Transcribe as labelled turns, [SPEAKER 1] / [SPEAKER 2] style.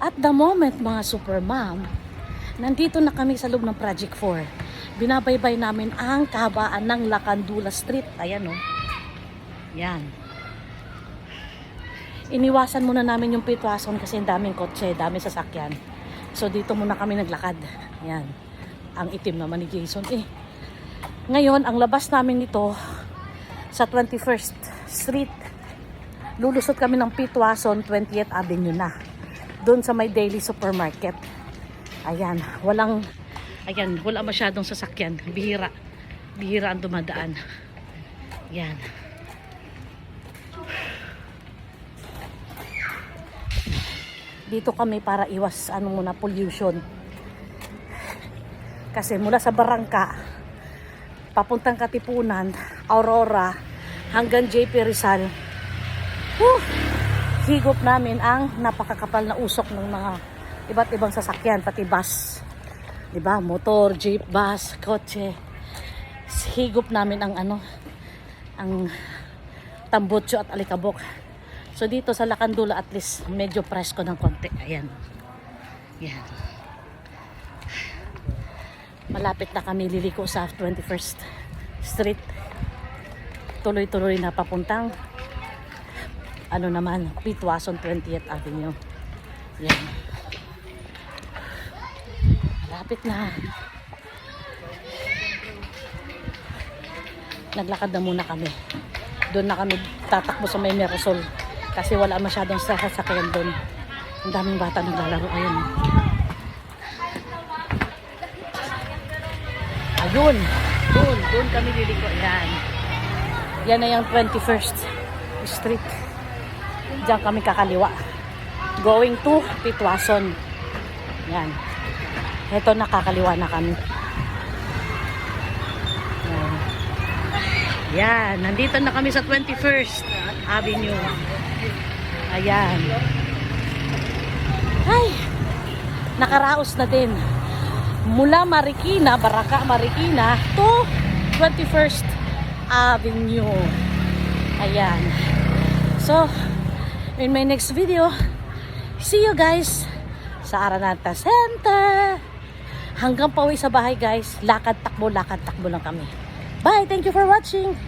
[SPEAKER 1] At the moment, mga super mom, nandito na kami sa loob ng Project 4. Binabaybay namin ang kahabaan ng Lacandula Street. Ayan o. Yan. Iniwasan muna namin yung pitwason kasi daming kotse, daming sasakyan. So dito muna kami naglakad. Yan. Ang itim naman ni Jason Ngayon, ang labas namin nito sa 21st Street. Lulusot kami ng Pitwason, 20th Avenue na. Doon sa may Daily Supermarket. Ayan, wala masyadong sasakyan. Bihira ang dumadaan. Yan. Dito kami para iwas pollution. Kasi mula sa Barangka, papuntang Katipunan, Aurora, hanggang JP Rizal, higop namin ang napakakapal na usok ng mga iba't ibang sasakyan, pati bus. Diba? Motor, jeep, bus, kotse. Higop namin ang tambutso at alikabok. So dito sa Lacandula at least medyo presko ng konti. Ayan. Yan. Malapit na kami liliko sa 21st Street. Tuloy-tuloy na papuntang Pitwason 20th Avenue. Yan. Malapit na. Naglakad na muna kami. Doon na kami tatakbo sa may Mirasol kasi wala masyadong sasakyan doon. Ang daming bata naglalaro. Ayun. Ayun. Doon kami liliko. Yan. Yan na yung 21st Street. Diyan kami kakaliwa. Going to Pitwason. Yan. Ito nakakaliwa na kami. Yan, nandito na kami sa 21st Avenue. Ayan. Ay, nakaraos na din. Mula Marikina, Baraka, Marikina to 21st Avenue. Ayan. So, in my next video, see you guys sa Araneta Center. Hanggang pauwi sa bahay guys, lakad-takbo lang kami. Bye! Thank you for watching!